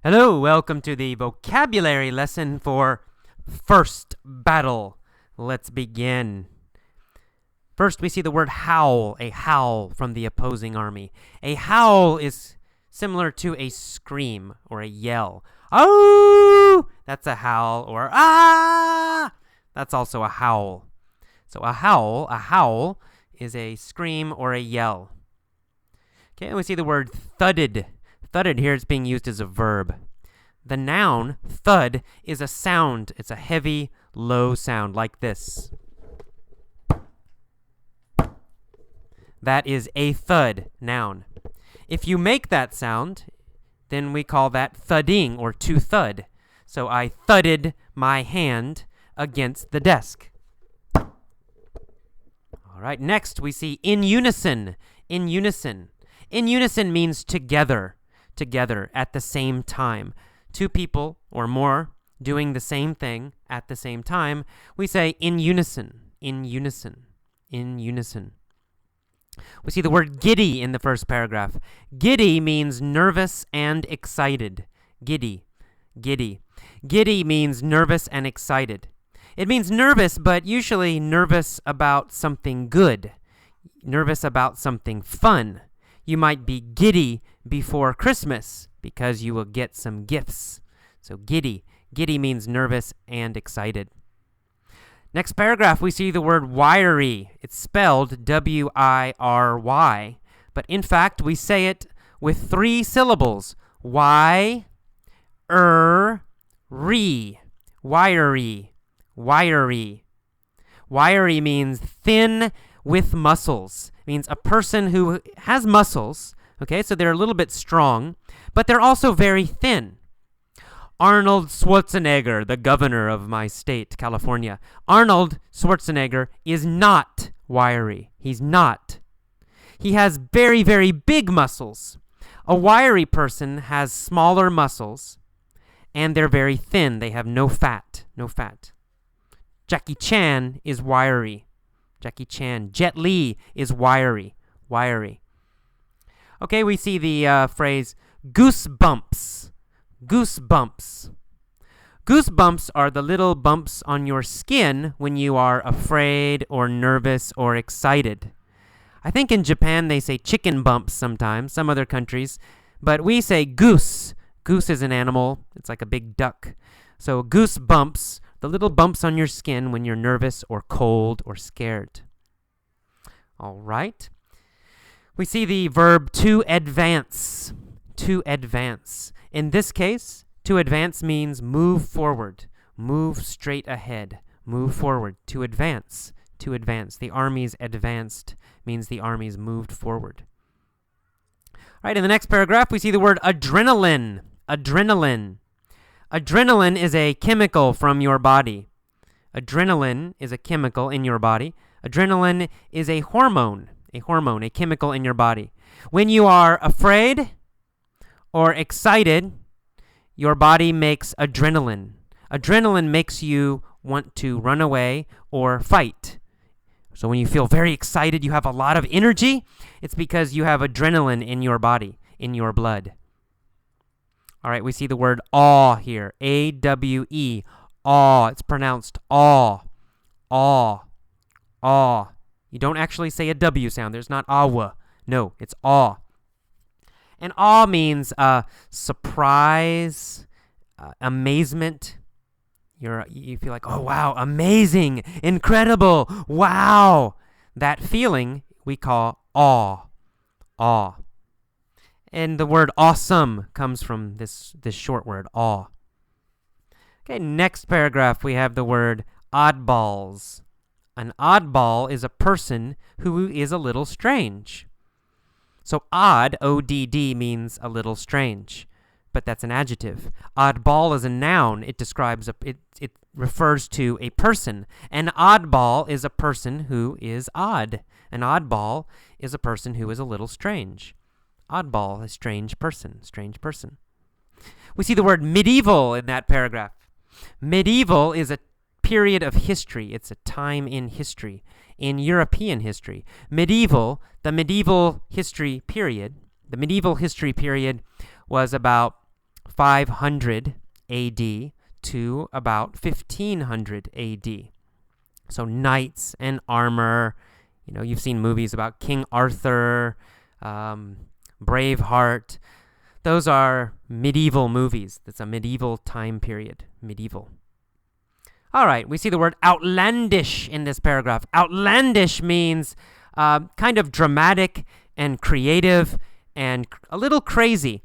Hello, welcome to the vocabulary lesson for first battle. Let's begin. First, we see the word howl, a howl from the opposing army. A howl is similar to a scream or a yell. Oh, that's a howl, or ah, that's also a howl. So a howl is a scream or a yell. Okay, and we see the word thudded. Thudded here is being used as a verb. The noun, thud, is a sound. It's a heavy, low sound like this. That is a thud, noun. If you make that sound, then we call that thudding or to thud. So I thudded my hand against the desk. All right, next we see in unison. In unison. In unison means together. Together at the same time. Two people or more doing the same thing at the same time. We say in unison, in unison, in unison. We see the word giddy in the first paragraph. Giddy means nervous and excited. Giddy, giddy. Giddy means nervous and excited. It means nervous, but usually nervous about something good. Nervous about something fun. You might be giddy before Christmas because you will get some gifts. So giddy. Giddy means nervous and excited. Next paragraph, we see the word wiry. It's spelled W-I-R-Y, but in fact, we say it with 3 syllables. Y-er-ry. Wiry. Wiry. Wiry means thin with muscles. It means a person who has muscles, okay, so they're a little bit strong, but they're also very thin. Arnold Schwarzenegger, the governor of my state, California. Arnold Schwarzenegger is not wiry. He's not. He has very, very big muscles. A wiry person has smaller muscles, and they're very thin. They have no fat. No fat. Jackie Chan is wiry. Jackie Chan. Jet Li is wiry. Wiry. Okay, we see the phrase goosebumps. Goosebumps. Goosebumps are the little bumps on your skin when you are afraid or nervous or excited. I think in Japan they say chicken bumps sometimes, some other countries, but we say goose. Goose is an animal. It's like a big duck. So goosebumps, the little bumps on your skin when you're nervous or cold or scared. All right. We see the verb to advance. To advance. In this case, to advance means move forward, move straight ahead, move forward, to advance, to advance. The army's advanced means the army's moved forward. All right, in the next paragraph, we see the word adrenaline. Adrenaline. Adrenaline is a chemical from your body. Adrenaline is a chemical in your body. Adrenaline is a hormone, a chemical in your body. When you are afraid or excited, your body makes adrenaline. Adrenaline makes you want to run away or fight. So when you feel very excited, you have a lot of energy, it's because you have adrenaline in your body, in your blood. All right, we see the word awe here. A-W-E. Awe. It's pronounced awe. Awe. Awe. You don't actually say a W sound. There's not awa. No, it's awe. And awe means surprise, amazement. You feel like, oh, wow, amazing, incredible, wow. That feeling we call awe. Awe. And the word awesome comes from this short word, awe. Okay, next paragraph, we have the word oddballs. An oddball is a person who is a little strange. So odd, O-D-D, means a little strange, but that's an adjective. Oddball is a noun. It describes, it refers to a person. An oddball is a person who is odd. An oddball is a person who is a little strange. Oddball, a strange person, strange person. We see the word medieval in that paragraph. Medieval is a period of history. It's a time in history, in European history. The medieval history period was about 500 AD to about 1500 AD. So knights and armor. You know, you've seen movies about King Arthur, Braveheart. Those are medieval movies. That's a medieval time period. Medieval. All right, we see the word outlandish in this paragraph. Outlandish means kind of dramatic and creative and a little crazy.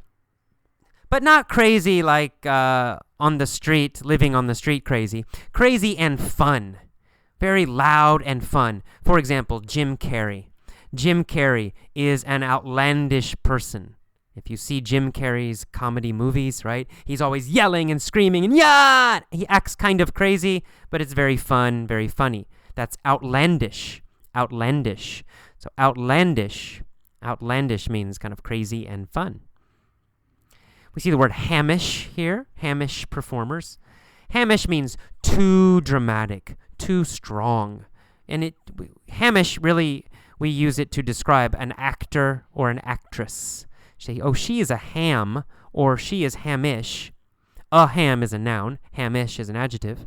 But not crazy like on the street, living on the street crazy. Crazy and fun. Very loud and fun. For example, Jim Carrey. Jim Carrey is an outlandish person. If you see Jim Carrey's comedy movies, right, he's always yelling and screaming and yeah! He acts kind of crazy, but it's very fun, very funny. That's outlandish. Outlandish. So outlandish means kind of crazy and fun. We see the word hamish here, hamish performers. Hamish means too dramatic, too strong. And hamish, really, we use it to describe an actor or an actress. Say, oh, she is a ham, or she is hamish. A ham is a noun. Hamish is an adjective.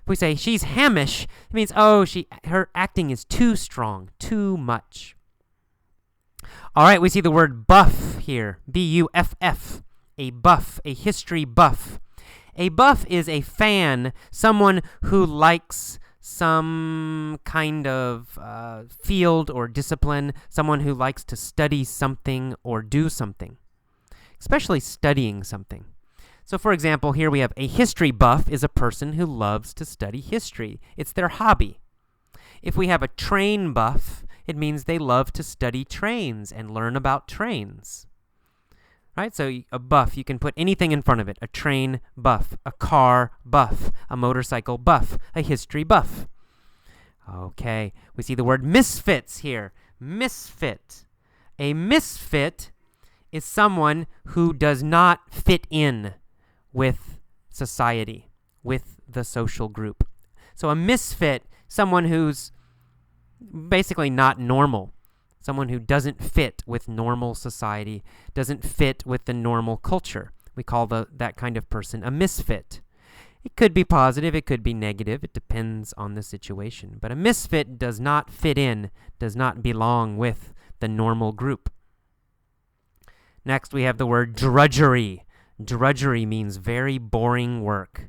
If we say she's hamish, it means, oh, her acting is too strong, too much. All right, we see the word buff here. B-U-F-F. A buff, a history buff. A buff is a fan, someone who likes some kind of field or discipline, someone who likes to study something or do something, especially studying something. So for example, here we have a history buff is a person who loves to study history. It's their hobby. If we have a train buff, it means they love to study trains and learn about trains. Right? So a buff, you can put anything in front of it. A train buff, a car buff, a motorcycle buff, a history buff. Okay, we see the word misfits here. Misfit. A misfit is someone who does not fit in with society, with the social group. So a misfit, someone who's basically not normal. Someone who doesn't fit with normal society, doesn't fit with the normal culture. We call that kind of person a misfit. It could be positive, it could be negative. It depends on the situation. But a misfit does not fit in, does not belong with the normal group. Next, we have the word drudgery. Drudgery means very boring work.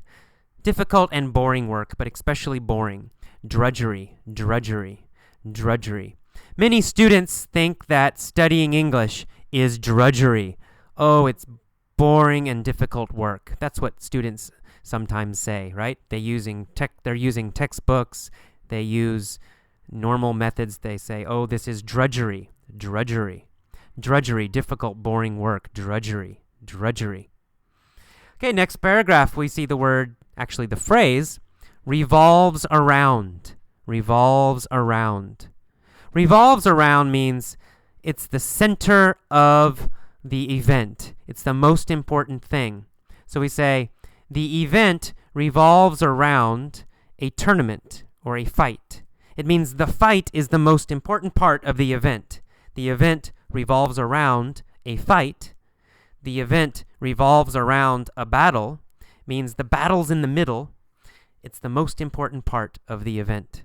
Difficult and boring work, but especially boring. Drudgery, drudgery, drudgery. Many students think that studying English is drudgery. Oh, it's boring and difficult work. That's what students sometimes say, right? They're using textbooks. They use normal methods. They say, oh, this is drudgery, drudgery. Drudgery, difficult, boring work. Drudgery, drudgery. Okay, next paragraph, we see the phrase, revolves around. Revolves around. Revolves around means it's the center of the event. It's the most important thing. So we say, the event revolves around a tournament or a fight. It means the fight is the most important part of the event. The event revolves around a fight. The event revolves around a battle. Means the battle's in the middle. It's the most important part of the event.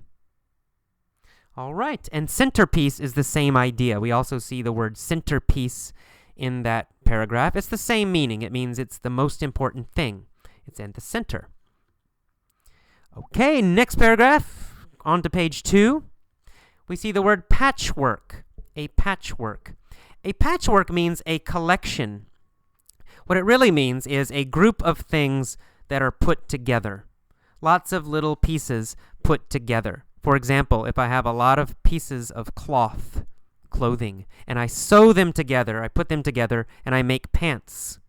All right, and centerpiece is the same idea. We also see the word centerpiece in that paragraph. It's the same meaning. It means it's the most important thing. It's at the center. Okay, next paragraph, on to page 2. We see the word patchwork. A patchwork. A patchwork means a collection. What it really means is a group of things that are put together. Lots of little pieces put together. For example, if I have a lot of pieces of clothing, and I sew them together, I put them together, and I make pants.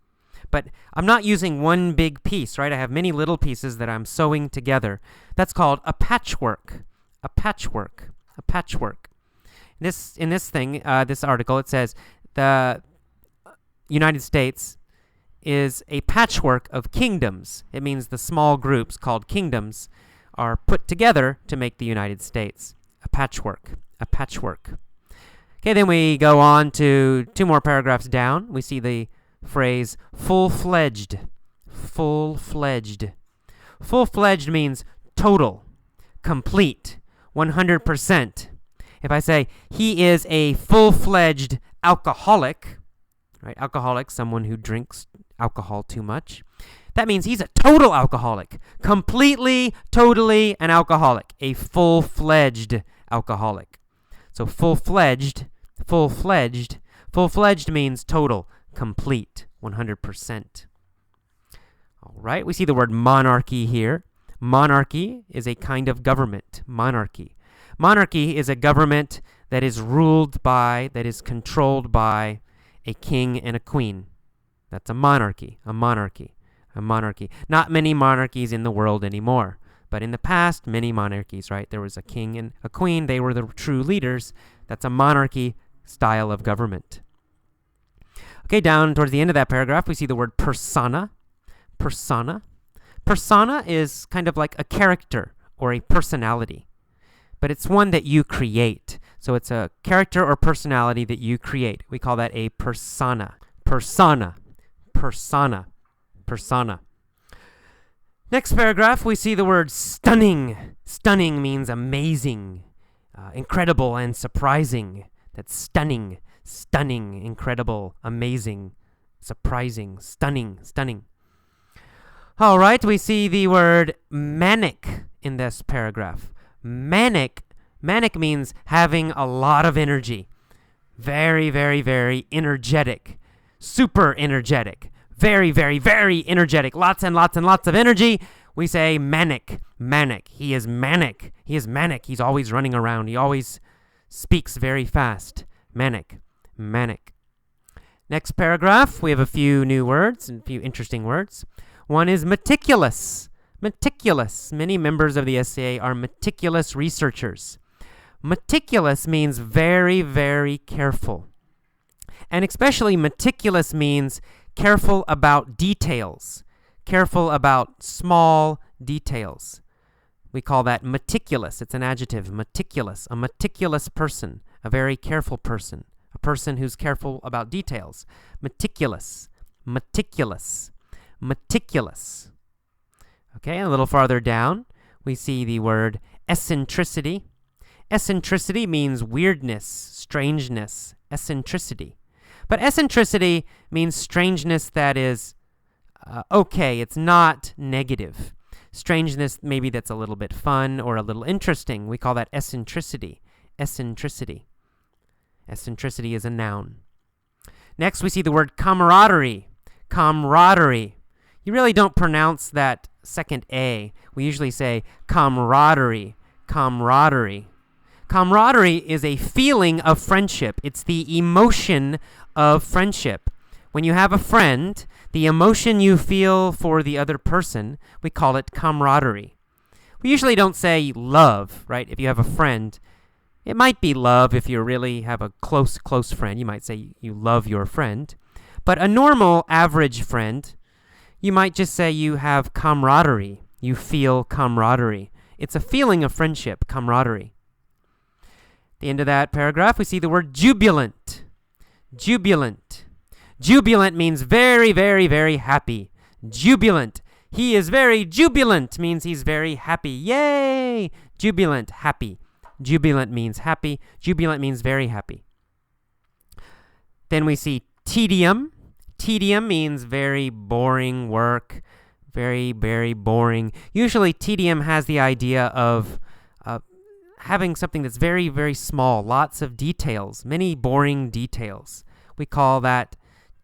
But I'm not using one big piece, right? I have many little pieces that I'm sewing together. That's called a patchwork. A patchwork. A patchwork. In this article, it says the United States is a patchwork of kingdoms. It means the small groups called kingdoms are put together to make the United States. A patchwork. A patchwork. Okay, then we go on to 2 more paragraphs down. We see the phrase full-fledged. Full-fledged. Full-fledged means total, complete, 100%. If I say he is a full-fledged alcoholic, right? Alcoholic, someone who drinks alcohol too much. That means he's a total alcoholic. Completely, totally an alcoholic. A full-fledged alcoholic. So full-fledged, full-fledged. Full-fledged means total, complete, 100%. All right, we see the word monarchy here. Monarchy is a kind of government. Monarchy. Monarchy is a government that is ruled by, that is controlled by a king and a queen. That's a monarchy, a monarchy, a monarchy. Not many monarchies in the world anymore, but in the past, many monarchies, right? There was a king and a queen. They were the true leaders. That's a monarchy style of government. Okay, down towards the end of that paragraph, we see the word persona. Persona. Persona is kind of like a character or a personality, but it's one that you create. So it's a character or personality that you create. We call that a persona. Persona. Persona. Persona. Next paragraph, we see the word stunning. Stunning means amazing, incredible, and surprising. That's stunning. Stunning, incredible, amazing, surprising, stunning, stunning. All right, we see the word manic in this paragraph. Manic. Manic means having a lot of energy. Very, very, very energetic. Super energetic. Very, very, very energetic. Lots and lots and lots of energy. We say manic. Manic. He is manic. He is manic. He's always running around. He always speaks very fast. Manic. Manic. Next paragraph, we have a few new words and a few interesting words. One is meticulous. Meticulous. Many members of the SCA are meticulous researchers. Meticulous means very, very careful. And especially meticulous means careful about details. Careful about small details. We call that meticulous. It's an adjective, meticulous. A meticulous person, a very careful person. A person who's careful about details. Meticulous. Meticulous. Meticulous. Okay, a little farther down, we see the word eccentricity. Eccentricity means weirdness, strangeness, eccentricity. But eccentricity means strangeness that is okay, it's not negative. Strangeness, maybe that's a little bit fun or a little interesting. We call that eccentricity. Eccentricity. Eccentricity is a noun. Next, we see the word camaraderie. Camaraderie. You really don't pronounce that second A. We usually say camaraderie. Camaraderie. Camaraderie is a feeling of friendship. It's the emotion of friendship. When you have a friend, the emotion you feel for the other person, we call it camaraderie. We usually don't say love, right? If you have a friend, it might be love if you really have a close friend. You might say you love your friend. But a normal, average friend, you might just say you have camaraderie. You feel camaraderie. It's a feeling of friendship, camaraderie. At the end of that paragraph, we see the word jubilant. Jubilant. Jubilant means very, very, very happy. Jubilant. He is very jubilant means he's very happy. Yay! Jubilant, happy. Jubilant means happy. Jubilant means very happy. Then we see tedium. Tedium means very boring work. Very, very boring. Usually tedium has the idea of having something that's very, very small. Lots of details. Many boring details. We call that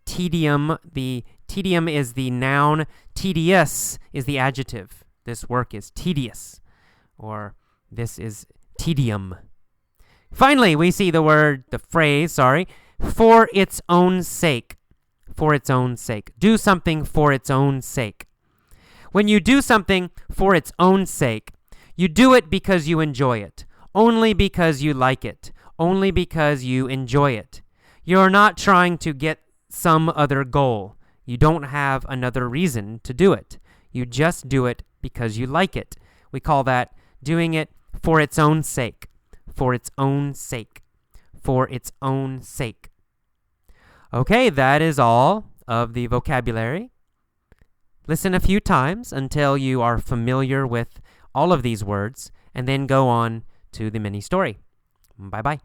tedium. The tedium is the noun. Tedious is the adjective. This work is tedious. Or this is tedium. Finally, we see the phrase, for its own sake. For its own sake. Do something for its own sake. When you do something for its own sake, you do it because you enjoy it. Only because you like it. Only because you enjoy it. You're not trying to get some other goal. You don't have another reason to do it. You just do it because you like it. We call that doing it for its own sake. For its own sake. For its own sake. Okay, that is all of the vocabulary. Listen a few times until you are familiar with all of these words, and then go on to the mini story. Bye-bye.